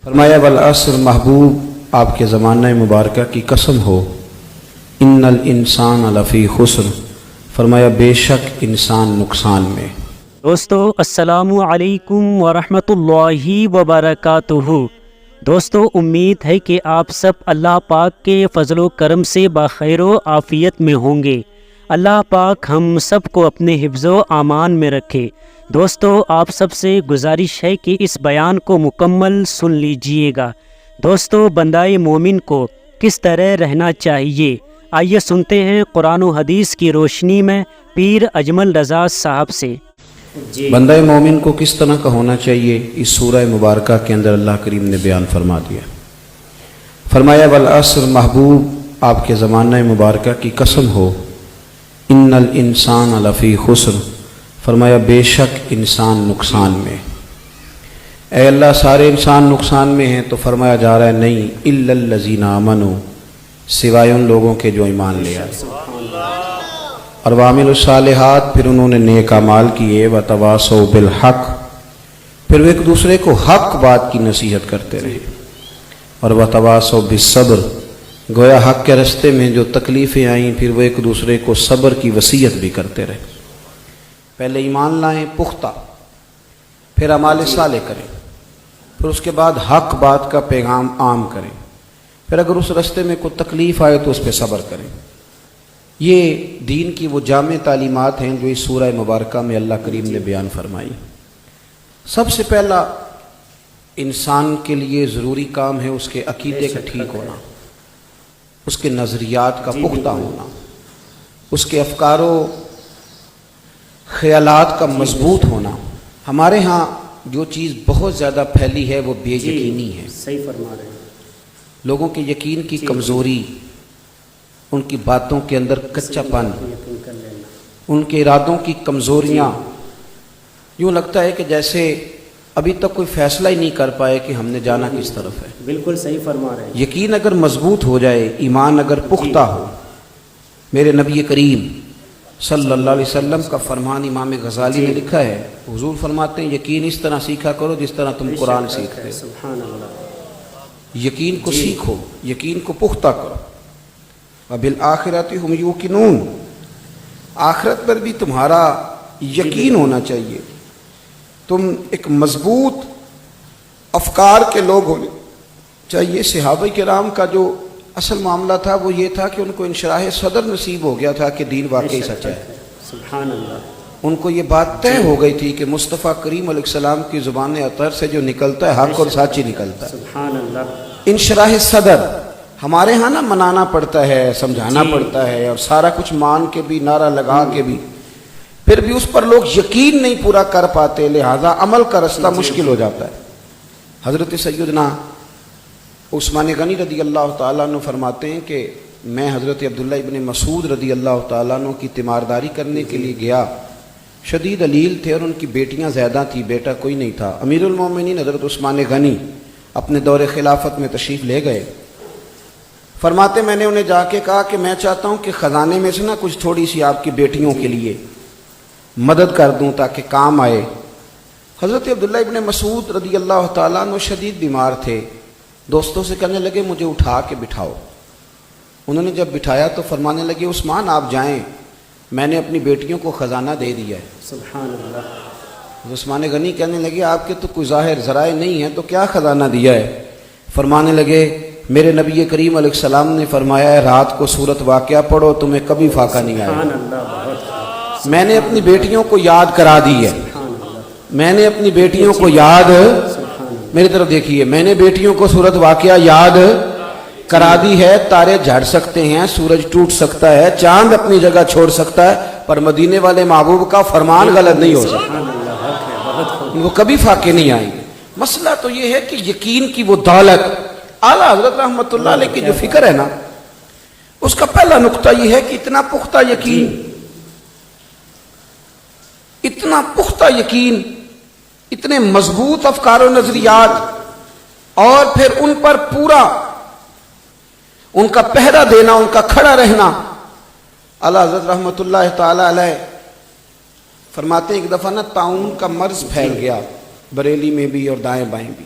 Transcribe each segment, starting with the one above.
فرمایا والعصر محبوب آپ کے زمانہ مبارکہ کی قسم ہو، ان الانسان لفی خسر، فرمایا بے شک انسان نقصان میں۔ دوستو السلام علیکم ورحمۃ اللہ وبرکاتہ۔ دوستو امید ہے کہ آپ سب اللہ پاک کے فضل و کرم سے بخیر و عافیت میں ہوں گے۔ اللہ پاک ہم سب کو اپنے حفظ و امان میں رکھے۔ دوستو آپ سب سے گزارش ہے کہ اس بیان کو مکمل سن لیجئے گا۔ دوستو بندہ مومن کو کس طرح رہنا چاہیے، آئیے سنتے ہیں قرآن و حدیث کی روشنی میں پیر اجمل رضا صاحب سے۔ بندہ مومن کو کس طرح کا ہونا چاہیے، اس سورہ مبارکہ کے اندر اللہ کریم نے بیان فرما دیا۔ فرمایا والعصر محبوب آپ کے زمانہ مبارکہ کی قسم ہو، ان الانسان لفی خسر، فرمایا بے شک انسان نقصان میں۔ اے اللہ سارے انسان نقصان میں ہیں، تو فرمایا جا رہا ہے نہیں، الا الذین آمنوا، سوائے ان لوگوں کے جو ایمان لے آئے اور وعملوا الصالحات، پھر انہوں نے نیک اعمال کیے، وتواصوا بالحق، پھر وہ ایک دوسرے کو حق بات کی نصیحت کرتے رہے، اور وتواصوا بالصبر، گویا حق کے رستے میں جو تکلیفیں آئیں پھر وہ ایک دوسرے کو صبر کی وصیت بھی کرتے رہے۔ پہلے ایمان لائیں پختہ، پھر اعمال صالح کریں، پھر اس کے بعد حق بات کا پیغام عام کریں، پھر اگر اس رستے میں کوئی تکلیف آئے تو اس پہ صبر کریں۔ یہ دین کی وہ جامع تعلیمات ہیں جو اس سورہ مبارکہ میں اللہ کریم نے بیان فرمائی۔ سب سے پہلا انسان کے لیے ضروری کام ہے اس کے عقیدے کا ٹھیک ہونا، اس کے نظریات کا پختہ ہونا، اس کے افکار و خیالات کا مضبوط ہونا۔ ہمارے ہاں جو چیز بہت زیادہ پھیلی ہے وہ بے یقینی ہے، صحیح فرما رہے ہیں۔ لوگوں کے یقین کی کمزوری، ان کی باتوں کے اندر کچا پن، ان کے ارادوں کی کمزوریاں، یوں لگتا ہے کہ جیسے ابھی تک کوئی فیصلہ ہی نہیں کر پائے کہ ہم نے جانا کس طرف ہے۔ بالکل صحیح فرما رہے ہیں۔ یقین اگر مضبوط ہو جائے، ایمان اگر پختہ ہو، میرے نبی کریم صلی اللہ علیہ وسلم کا فرمان امام غزالی نے لکھا ہے، حضور فرماتے ہیں یقین اس طرح سیکھا کرو جس طرح تم قرآن سیکھتے ہو۔ سبحان اللہ۔ یقین کو سیکھو، یقین کو پختہ کرو۔ وبالآخرۃ ہم یوقنون، آخرت پر بھی تمہارا یقین ہونا چاہیے، تم ایک مضبوط افکار کے لوگ ہونے چاہیے۔ صحابہ کرام کا جو اصل معاملہ تھا وہ یہ تھا کہ ان کو انشراح صدر نصیب ہو گیا تھا کہ دین واقعی سچا ہے۔ سبحان اللہ۔ ان کو یہ بات طے ہو گئی تھی کہ مصطفیٰ کریم علیہ السلام کی زبان اطہر سے جو نکلتا ہے حق اور سچ ہی نکلتا ہے۔ سبحان اللہ۔ انشراح صدر ہمارے ہاں نا منانا پڑتا ہے، سمجھانا پڑتا ہے، اور سارا کچھ مان کے بھی، نعرہ لگا کے بھی، پھر بھی اس پر لوگ یقین نہیں پورا کر پاتے، لہذا عمل کا رستہ مشکل ہو جاتا ہے۔ حضرت سیدنا عثمان غنی رضی اللہ تعالیٰ عنہ فرماتے ہیں کہ میں حضرت عبداللہ ابن مسعود رضی اللہ تعالیٰ عنہ کی تیمارداری کرنے کے لیے گیا۔ شدید علیل تھے اور ان کی بیٹیاں زیادہ تھیں، بیٹا کوئی نہیں تھا۔ امیر المومنین حضرت عثمان غنی اپنے دور خلافت میں تشریف لے گئے۔ فرماتے میں نے انہیں جا کے کہا کہ میں چاہتا ہوں کہ خزانے میں سے نا کچھ تھوڑی سی آپ کی بیٹیوں کے لیے مدد کر دوں تاکہ کام آئے۔ حضرت عبداللہ ابن مسعود رضی اللہ تعالیٰ عنہ شدید بیمار تھے، دوستوں سے کہنے لگے مجھے اٹھا کے بٹھاؤ۔ انہوں نے جب بٹھایا تو فرمانے لگے عثمان آپ جائیں، میں نے اپنی بیٹیوں کو خزانہ دے دیا ہے۔ سبحان اللہ۔ عثمان غنی کہنے لگے آپ کے تو کوئی ظاہر ذرائع نہیں ہیں، تو کیا خزانہ دیا ہے؟ فرمانے لگے میرے نبی کریم علیہ السلام نے فرمایا ہے رات کو سورت واقعہ پڑھو تمہیں کبھی فاقہ نہیں آئے گا۔ میں نے اپنی بیٹیوں کو یاد کرا دی ہے، میں نے اپنی بیٹیوں کو یاد، میری طرف دیکھیے، میں نے بیٹیوں کو سورت واقعہ یاد کرا دی ہے۔ تارے جھڑ سکتے ہیں، سورج ٹوٹ سکتا ہے، چاند اپنی جگہ چھوڑ سکتا ہے، پر مدینے والے محبوب کا فرمان غلط نہیں ہو سکتا، ان کو کبھی فاقے نہیں آئیں گے۔ مسئلہ تو یہ ہے کہ یقین کی وہ دولت، اعلیٰ حضرت رحمۃ اللہ علیہ کی جو فکر ہے نا، اس کا پہلا نقطہ یہ ہے کہ اتنا پختہ یقین، اتنا پختہ یقین، اتنے مضبوط افکار و نظریات، اور پھر ان پر پورا ان کا پہرا دینا، ان کا کھڑا رہنا۔ اعلیٰ حضرت رحمۃ اللہ تعالی علیہ فرماتے ہیں ایک دفعہ نا طاعون کا مرض پھیل گیا، بریلی میں بھی اور دائیں بائیں بھی۔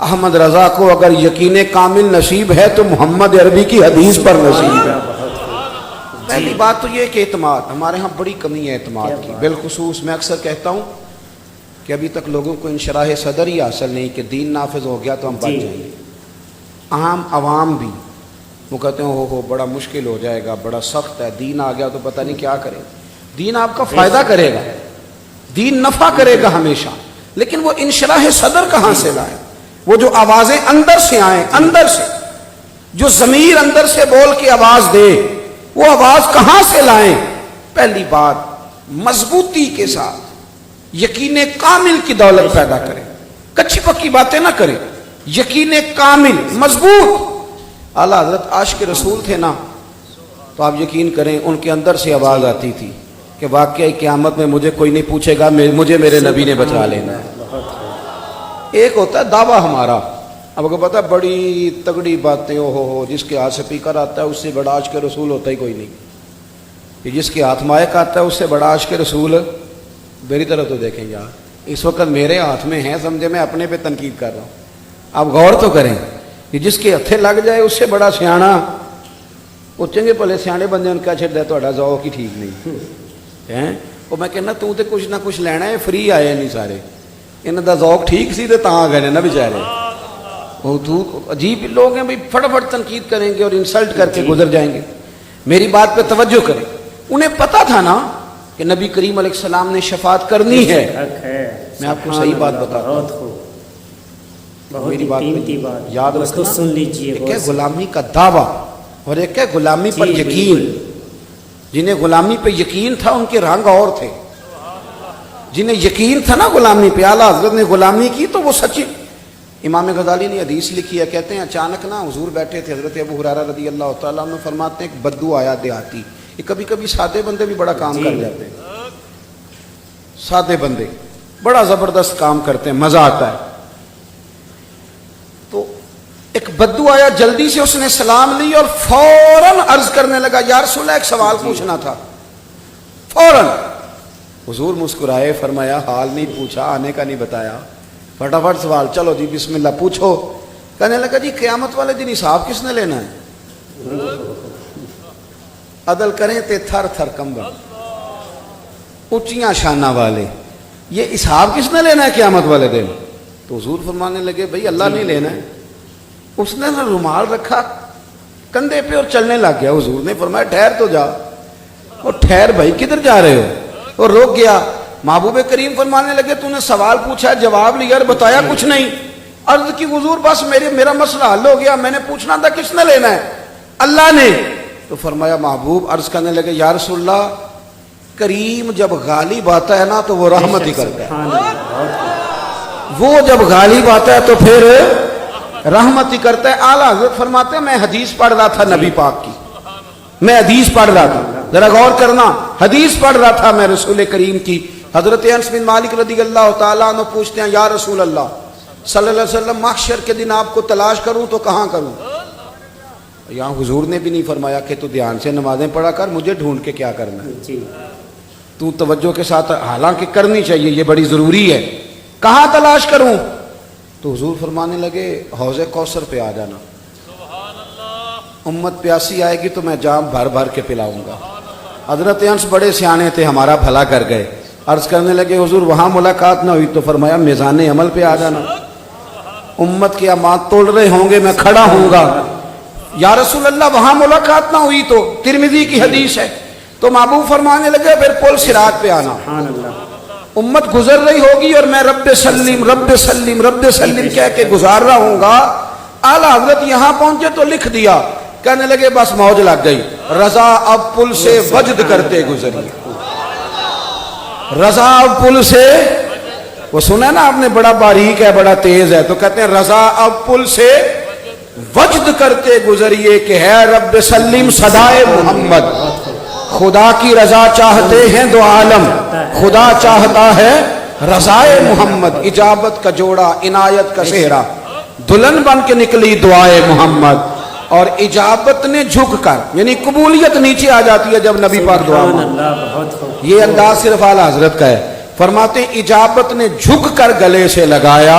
احمد رضا کو اگر یقین کامل نصیب ہے تو محمد عربی کی حدیث پر نصیب ہے۔ پہلی بات تو یہ کہ اعتماد، ہمارے ہاں بڑی کمی ہے اعتماد کی۔ بالخصوص میں اکثر کہتا ہوں کہ ابھی تک لوگوں کو انشراح صدر ہی حاصل نہیں کہ دین نافذ ہو گیا تو ہم بچ جائیں گے۔ عام عوام بھی وہ کہتے ہیں ہو بڑا مشکل ہو جائے گا، بڑا سخت ہے، دین آ گیا تو پتہ نہیں کیا کرے۔ دین آپ کا فائدہ کرے گا، دین نفع کرے گا ہمیشہ، لیکن وہ انشراح صدر کہاں سے لائے؟ وہ جو آوازیں اندر سے آئیں، اندر سے جو ضمیر اندر سے بول کے آواز دے، وہ آواز کہاں سے لائیں؟ پہلی بات مضبوطی کے ساتھ یقین کامل کی دولت پیدا کریں، کچی پکی باتیں نہ کریں، یقین کامل مضبوط۔ اعلیٰ حضرت عاشق رسول تھے نا، تو آپ یقین کریں ان کے اندر سے آواز آتی تھی کہ واقعی قیامت میں مجھے کوئی نہیں پوچھے گا، مجھے میرے نبی نے بچا لینا ہے۔ ایک ہوتا ہے دعویٰ ہمارا، اب کو پتہ بڑی تگڑی باتیں ہو جس کے ہاتھ سپیکر آتا ہے اس سے بڑا عاشق رسول ہوتا ہی کوئی نہیں، کہ جس کے ہاتھ مائک آتا ہے اس سے بڑا عاشق رسول، میری طرف تو دیکھیں یار، اس وقت میرے ہاتھ میں ہیں، سمجھے میں اپنے پہ تنقید کر رہا ہوں، آپ غور تو کریں کہ جس کے ہتھے لگ جائے اس سے بڑا سیاਣਾ، وہ چنگے بھلے سیانے بندے ان کا چھڑ تھوڑا ذوق ہی ٹھیک نہیں ہے۔ وہ میں کہنا تو تے کچھ نہ کچھ لینا ہے، فری آئے نہیں سارے، انہوں دا ذوق ٹھیک سی تے تاں گئے نا بیچارے۔ عجیب لوگ ہیں بھائی، فٹافٹ تنقید کریں گے اور انسلٹ کر کے گزر جائیں گے۔ میری بات پہ توجہ کریں، انہیں پتا تھا نا کہ نبی کریم علیہ السلام نے شفاعت کرنی ہے۔ میں آپ کو صحیح بات بتاتا ہوں، میری بات یاد رکھنا، سن لیجیے، ایک ہے غلامی کا دعویٰ اور ایک ہے غلامی پر یقین۔ جنہیں غلامی پہ یقین تھا ان کے رنگ اور تھے، جنہیں یقین تھا نا غلامی پہ، اعلیٰ حضرت نے غلامی کی تو وہ سچی۔ امام غزالی نے حدیث لکھی ہے، کہتے ہیں اچانک نا حضور بیٹھے تھے، حضرت ابو ہریرہ رضی اللہ تعالیٰ عنہ فرماتے ہیں کہ بدو آیا دیہاتی۔ یہ کبھی کبھی سادے بندے بھی بڑا کام کر جاتے ہیں، سادے بندے بڑا زبردست کام کرتے ہیں، مزہ آتا ہے۔ تو ایک بدو آیا، جلدی سے اس نے سلام لی اور فوراً عرض کرنے لگا یا رسول اللہ ایک سوال پوچھنا تھا۔ فوراً حضور مسکرائے، فرمایا حال نہیں پوچھا، آنے کا نہیں بتایا، فٹافٹ سوال، چلو جی بسم اللہ پوچھو۔ کہنے لگا جی قیامت والے دن حساب کس نے لینا ہے؟ عدل کریں تے تھر تھر کمبل، اونچیاں شانہ والے، یہ حساب کس نے لینا ہے قیامت والے دن؟ تو حضور فرمانے لگے بھئی اللہ نہیں لینا ہے۔ اس نے نا رومال رکھا کندھے پہ اور چلنے لگ گیا۔ حضور نے فرمایا ٹھہر تو جا۔ اور ٹھہر بھائی کدھر جا رہے ہو؟ اور رک گیا۔ محبوب کریم فرمانے لگے تو نے سوال پوچھا، جواب لیا اور بتایا کچھ نہیں۔ عرض کی حضور بس میرا مسئلہ حل ہو گیا، میں نے پوچھنا تھا کس نے لینا ہے؟ اللہ نے۔ تو فرمایا محبوب، عرض کرنے لگے یا رسول اللہ کریم جب غالب آتا ہے نا تو وہ رحمت ہی کرتا ہے، وہ جب غالب آتا ہے تو پھر رحمت ہی کرتا ہے۔ اعلیٰ حضرت فرماتے ہیں میں حدیث پڑھ رہا تھا نبی پاک کی، میں حدیث پڑھ رہا تھا، ذرا غور کرنا، حدیث پڑھ رہا تھا میں رسول کریم کی۔ حضرت انس بن مالک رضی اللہ تعالیٰ عنہ پوچھتے ہیں یا رسول اللہ صلی اللہ علیہ وسلم محشر کے دن آپ کو تلاش کروں تو کہاں کروں؟ یہاں حضور نے بھی نہیں فرمایا کہ تو دھیان سے نمازیں پڑھا کر، مجھے ڈھونڈ کے کیا کرنا ہے، تو توجہ کے ساتھ، حالانکہ کرنی چاہیے، یہ بڑی ضروری ہے۔ کہاں تلاش کروں؟ تو حضور فرمانے لگے حوض کوثر پہ آ جانا، امت پیاسی آئے گی تو میں جام بھر بھر کے پلاؤں گا۔ حضرت انس بڑے سیانے تھے، ہمارا بھلا کر گئے، عرض کرنے لگے حضور وہاں ملاقات نہ ہوئی تو فرمایا میزان عمل پہ آ جانا، امت کے اعمال تول رہے ہوں گے، میں کھڑا ہوں گا۔ یا رسول اللہ وہاں ملاقات نہ ہوئی تو؟ ترمذی کی حدیث ہے۔ تو محبوب فرمانے لگے پھر پل صراط پہ آنا، امت گزر رہی ہوگی اور میں رب سلیم رب سلیم رب سلیم کہہ کے گزار رہا ہوں گا۔ اعلیٰ حضرت یہاں پہنچے تو لکھ دیا، کہنے لگے بس موج لگ گئی، رضا اب پل سے وجد کرتے گزریے، رضا اب پل سے، وہ سنا نا آپ نے، بڑا باریک ہے بڑا تیز ہے، تو کہتے ہیں رضا اب پل سے وجد کرتے گزریے کہ ہے رب سلیم صدائے محمد، خدا کی رضا چاہتے ہیں دو عالم، خدا چاہتا ہے رضائے محمد، اجابت کا جوڑا عنایت کا صحرا، دلہن بن کے نکلی دعائے محمد، اور اجابت نے جھک کر، یعنی قبولیت نیچے آ جاتی ہے جب نبی پاک دعا مانگتے۔ یہ انداز صرف اعلیٰ حضرت کا ہے، فرماتے ہیں اجابت نے جھک کر گلے سے لگایا،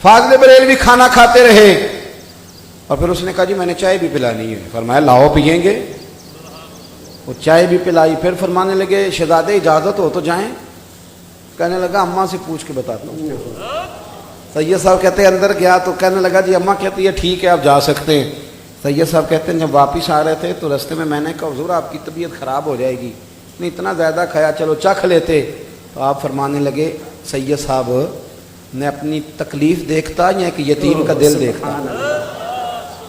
فاضل بریلوی کھانا کھاتے رہے اور پھر اس نے کہا جی میں نے چائے بھی پلانی ہے. فرمایا لاؤ پئیں گے. وہ چائے بھی پلائی. پھر فرمانے لگے شہزادے اجازت ہو تو جائیں. کہنے لگا اماں سے پوچھ کے بتاتا ہوں. سید صاحب کہتے ہیں اندر گیا تو کہنے لگا جی اماں کہتی ہے ٹھیک ہے آپ جا سکتے ہیں. سید صاحب کہتے ہیں جب واپس آ رہے تھے تو رستے میں نے کہا حضور آپ کی طبیعت خراب ہو جائے گی, نہیں اتنا زیادہ کھایا, چلو چکھ لیتے. تو آپ فرمانے لگے سید صاحب نے اپنی تکلیف دیکھتا یا کہ یتیم کا دل دیکھتا,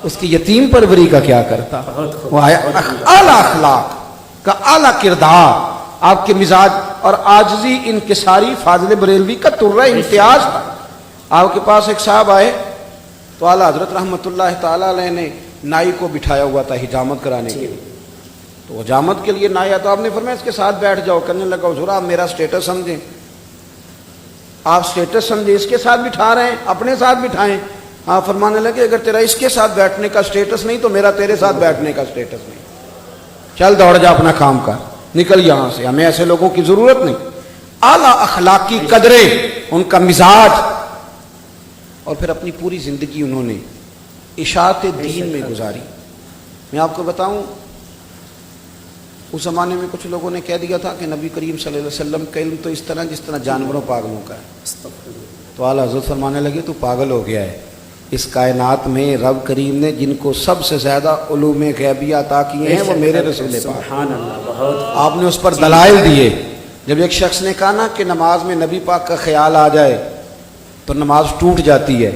اس کی یتیم پروری کا کیا کرتا. وہ اعلیٰ اخلاق کا اعلیٰ کردار, آپ کے مزاج اور عاجزی انکساری فاضل بریلوی کا طرہ امتیاز تھا. آپ کے پاس ایک صاحب آئے تو اعلیٰ حضرت رحمۃ اللہ تعالیٰ علیہ نے نائی کو بٹھایا ہوا تھا حجامت کرانے کے لیے. تو حجامت کے لیے نائی آیا تو آپ نے فرمایا اس کے ساتھ بیٹھ جاؤ. کرنے لگا حضور آپ میرا سٹیٹس سمجھیں, آپ سٹیٹس سمجھیں, اس کے ساتھ بٹھا رہے ہیں اپنے ساتھ بٹھائیں. آپ فرمانے لگے اگر تیرا اس کے ساتھ بیٹھنے کا سٹیٹس نہیں تو میرا تیرے ساتھ بیٹھنے کا سٹیٹس نہیں. چل دوڑ جا اپنا کام کر, نکل یہاں سے, ہمیں ایسے لوگوں کی ضرورت نہیں. اعلیٰ اخلاقی قدریں, ان کا مزاج, اور پھر اپنی پوری زندگی انہوں نے اشاعت دین میں گزاری. میں آپ کو بتاؤں اس زمانے میں کچھ لوگوں نے کہہ دیا تھا کہ نبی کریم صلی اللہ علیہ وسلم کا علم تو اس طرح جس طرح جانوروں پاگلوں کا ہے. تو اعلیٰ حضرت فرمانے لگے تو پاگل ہو گیا ہے. اس کائنات میں رب کریم نے جن کو سب سے زیادہ علوم غیبیہ عطا کیے ہیں وہ میرے رسول پاک. آپ نے اس پر دلائل دیے. جب ایک شخص نے کہا نا کہ نماز میں نبی پاک کا خیال آ جائے تو نماز ٹوٹ جاتی ہے,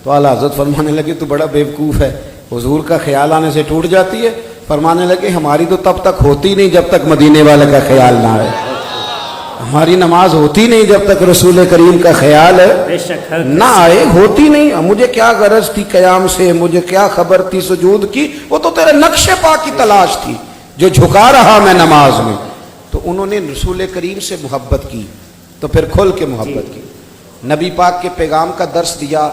تو اعلیٰ حضرت فرمانے لگے تو بڑا بیوقوف ہے, حضور کا خیال آنے سے ٹوٹ جاتی ہے. فرمانے لگے ہماری تو تب تک ہوتی نہیں جب تک مدینے والے کا خیال نہ آئے. ہماری نماز ہوتی نہیں جب تک رسول کریم کا خیال نہ آئے, ہوتی نہیں. مجھے کیا غرض تھی قیام سے, مجھے کیا خبر تھی سجود کی, وہ تو تیرے نقش پا کی تلاش تھی جو جھکا رہا میں نماز میں. تو انہوں نے رسول کریم سے محبت کی تو پھر کھل کے محبت کی, نبی پاک کے پیغام کا درس دیا.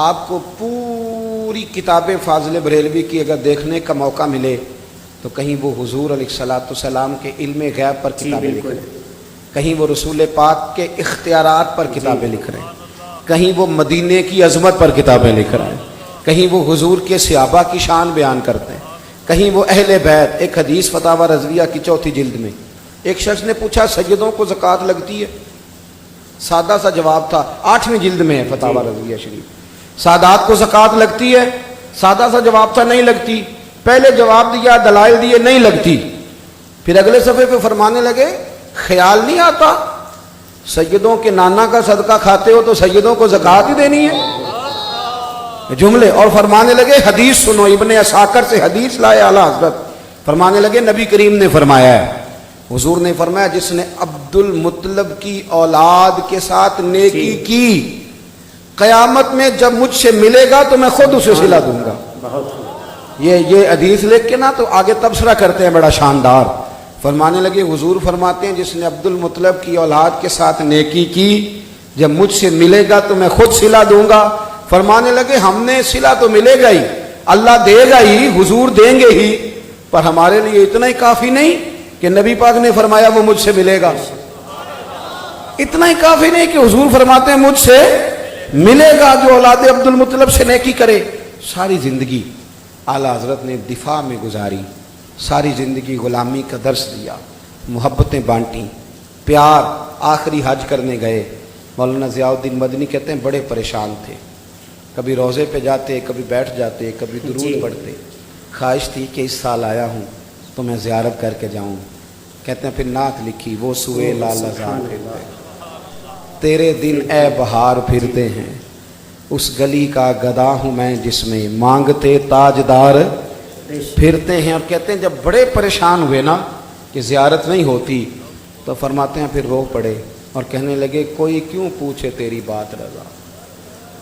آپ کو پوری کتابیں فاضل بریلوی کی اگر دیکھنے کا موقع ملے تو کہیں وہ حضور علیہ الصلوۃ والسلام کے علم غیب پر کتابیں لکھ رہے ہیں, کہیں وہ رسول پاک کے اختیارات پر کتابیں لکھ رہے ہیں, کہیں وہ مدینے کی عظمت پر کتابیں لکھ رہے ہیں, کہیں وہ حضور کے صحابہ کی شان بیان کرتے ہیں, کہیں وہ اہل بیت. ایک حدیث فتاوی رضویہ کی 4 جلد میں ایک شخص نے پوچھا سیدوں کو زکوٰۃ لگتی ہے؟ سادہ سا جواب تھا, 8ویں جلد میں ہے فتاوی رضویہ شریف. سادات کو زکوٰۃ لگتی ہے؟ سادہ سا جواب تھا نہیں لگتی. پہلے جواب دیا, دلائل دیے, نہیں لگتی. پھر اگلے صفحے پہ فرمانے لگے خیال نہیں آتا سیدوں کے نانا کا صدقہ کھاتے ہو تو سیدوں کو زکوٰۃ ہی دینی ہے جملے. اور فرمانے لگے حدیث سنو, ابن عساکر سے حدیث لائے اعلیٰ حضرت. فرمانے لگے نبی کریم نے فرمایا ہے, حضور نے فرمایا جس نے عبد المطلب کی اولاد کے ساتھ نیکی کی قیامت میں جب مجھ سے ملے گا تو میں خود اسے صلہ دوں گا. یہ حدیث لکھ کے نا تو آگے تبصرہ کرتے ہیں بڑا شاندار. فرمانے لگے حضور فرماتے ہیں جس نے عبد المطلب کی اولاد کے ساتھ نیکی کی جب مجھ سے ملے گا تو میں خود صلہ دوں گا. فرمانے لگے ہم نے صلہ تو ملے گا ہی, اللہ دے گا ہی, حضور دیں گے ہی, پر ہمارے لیے اتنا ہی کافی نہیں کہ نبی پاک نے فرمایا وہ مجھ سے ملے گا. اتنا ہی کافی نہیں کہ حضور فرماتے ہیں مجھ سے ملے گا جو اولاد عبد المطلب سے نیکی کرے. ساری زندگی اعلیٰ حضرت نے دفاع میں گزاری, ساری زندگی غلامی کا درس دیا, محبتیں بانٹیں, پیار. آخری حج کرنے گئے, مولانا ضیاء الدین مدنی کہتے ہیں بڑے پریشان تھے, کبھی روضے پہ جاتے, کبھی بیٹھ جاتے, کبھی درود پڑھتے. خواہش تھی کہ اس سال آیا ہوں تو میں زیارت کر کے جاؤں. کہتے ہیں پھر نعت لکھی, وہ سوئے لال پھرتے تیرے دن اے بہار پھرتے ہیں, اس گلی کا گدا ہوں میں جس میں مانگتے تاجدار پھرتے ہیں. اور کہتے ہیں جب بڑے پریشان ہوئے نا کہ زیارت نہیں ہوتی تو فرماتے ہیں پھر رو پڑے اور کہنے لگے کوئی کیوں پوچھے تیری بات رضا,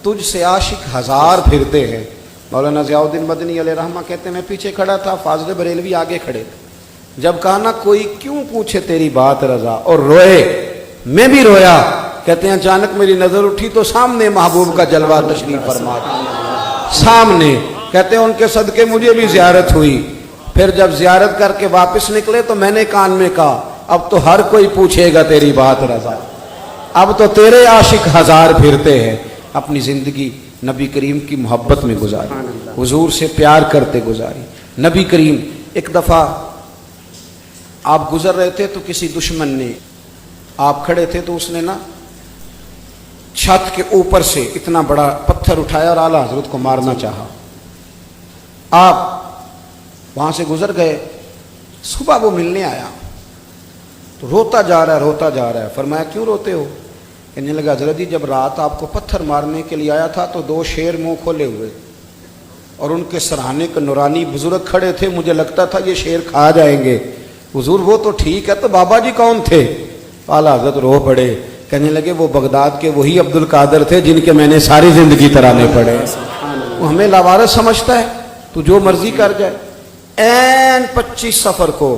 تجھ سے عاشق ہزار پھرتے ہیں. مولانا ضیاء الدین مدنی علیہ رحمہ کہتے ہیں میں پیچھے کھڑا تھا, فاضل بریلوی آگے کھڑے تھے. جب کہا نا کوئی کیوں پوچھے تیری بات رضا, اور روئے, میں بھی رویا. کہتے ہیں اچانک میری نظر اٹھی تو سامنے محبوب کا جلوہ تشریف فرما سامنے. کہتے ہیں ان کے صدقے مجھے بھی زیارت ہوئی. پھر جب زیارت کر کے واپس نکلے تو میں نے کان میں کہا اب تو ہر کوئی پوچھے گا تیری بات رضا, اب تو تیرے عاشق ہزار پھرتے ہیں. اپنی زندگی نبی کریم کی محبت میں گزاری، حضور سے پیار کرتے گزاری۔ نبی کریم ایک دفعہ آپ گزر رہے تھے تو کسی دشمن نے، آپ کھڑے تھے تو اس نے نا چھت کے اوپر سے اتنا بڑا پتھر اٹھایا اور اعلیٰ حضرت کو مارنا چاہا۔ آپ وہاں سے گزر گئے، صبح وہ ملنے آیا تو روتا جا رہا ہے۔ فرمایا کیوں روتے ہو؟ کہنے لگا حضرت جی جب رات آپ کو پتھر مارنے کے لیے آیا تھا تو 2 شیر منہ کھولے ہوئے اور ان کے سرہانے کے نورانی بزرگ کھڑے تھے، مجھے لگتا تھا یہ شیر کھا جائیں گے۔ حضور وہ تو ٹھیک ہے، تو بابا جی کون تھے؟ اعلیٰ حضرت رو پڑے، کہنے لگے وہ بغداد کے وہی عبد القادر تھے جن کے میں نے ساری زندگی ترانے پڑے۔ وہ ہمیں لاوارث سمجھتا ہے تو جو مرضی کر جائے۔ این 25 صفر کو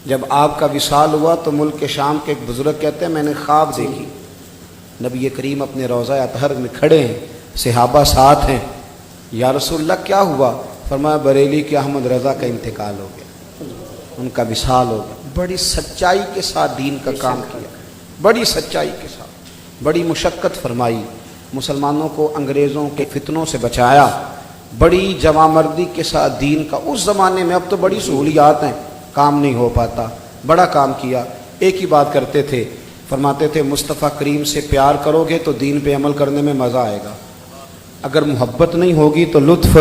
جب آپ کا وصال ہوا تو ملک شام کے ایک بزرگ کہتے ہیں میں نے خواب دیکھی، نبی کریم اپنے روضہ اطہر میں کھڑے ہیں، صحابہ ساتھ ہیں۔ یا رسول اللہ کیا ہوا؟ فرمایا بریلی کے احمد رضا کا انتقال ہو گیا، ان کا وصال ہو گیا۔ بڑی سچائی کے ساتھ دین کا کام کیا، بڑی سچائی کے ساتھ، بڑی مشقت فرمائی، مسلمانوں کو انگریزوں کے فتنوں سے بچایا، بڑی جوامردی کے ساتھ دین کا۔ اس زمانے میں اب تو بڑی سہولیات ہیں، کام نہیں ہو پاتا، بڑا کام کیا۔ ایک ہی بات کرتے تھے، فرماتے تھے مصطفیٰ کریم سے پیار کرو گے تو دین پہ عمل کرنے میں مزہ آئے گا، اگر محبت نہیں ہوگی تو لطف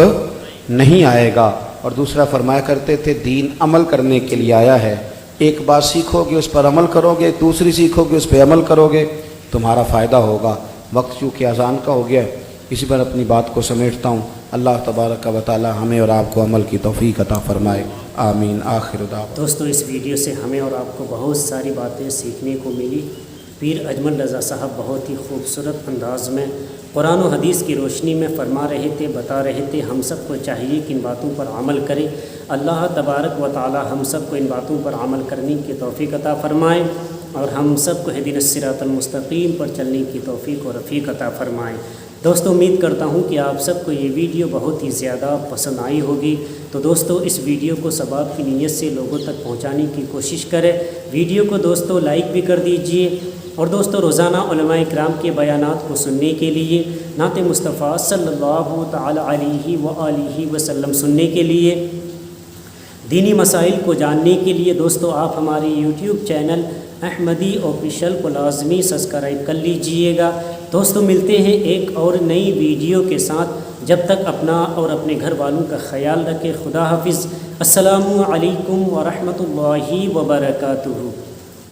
نہیں آئے گا۔ اور دوسرا فرمایا کرتے تھے دین عمل کرنے کے لیے آیا ہے، ایک بات سیکھو گے اس پر عمل کرو گے، دوسری سیکھو گے اس پہ عمل کرو گے، تمہارا فائدہ ہوگا۔ وقت چونکہ اذان کا ہو گیا ہے، اسی پر اپنی بات کو سمیٹتا ہوں۔ اللہ تبارک و تعالی ہمیں اور آپ کو عمل کی توفیق عطا فرمائے، آمین۔ آخر دعوانا۔ دوستو اس ویڈیو سے ہمیں اور آپ کو بہت ساری باتیں سیکھنے کو ملی۔ پیر اجمل رضا صاحب بہت ہی خوبصورت انداز میں قرآن و حدیث کی روشنی میں فرما رہے تھے، بتا رہے تھے ہم سب کو چاہیے کہ ان باتوں پر عمل کریں۔ اللہ تبارک و تعالی ہم سب کو ان باتوں پر عمل کرنے کی توفیق عطا فرمائے اور ہم سب کو اہدنا الصراط المستقیم پر چلنے کی توفیق و رفیق عطا فرمائے۔ دوستو امید کرتا ہوں کہ آپ سب کو یہ ویڈیو بہت ہی زیادہ پسند آئی ہوگی، تو دوستو اس ویڈیو کو ثواب کی نیت سے لوگوں تک پہنچانے کی کوشش کریں۔ ویڈیو کو دوستو لائک بھی کر دیجئے، اور دوستو روزانہ علماء اکرام کے بیانات کو سننے کے لیے، نعت مصطفیٰ صلی اللہ تعالی علیہ وآلہ وسلم سننے کے لیے، دینی مسائل کو جاننے کے لیے دوستو آپ ہمارے یوٹیوب چینل احمدی آفیشل کو لازمی سبسکرائب کر لیجئے گا۔ دوستو ملتے ہیں ایک اور نئی ویڈیو کے ساتھ، جب تک اپنا اور اپنے گھر والوں کا خیال رکھیں۔ خدا حافظ۔ السلام علیکم ورحمۃ اللہ وبرکاتہ۔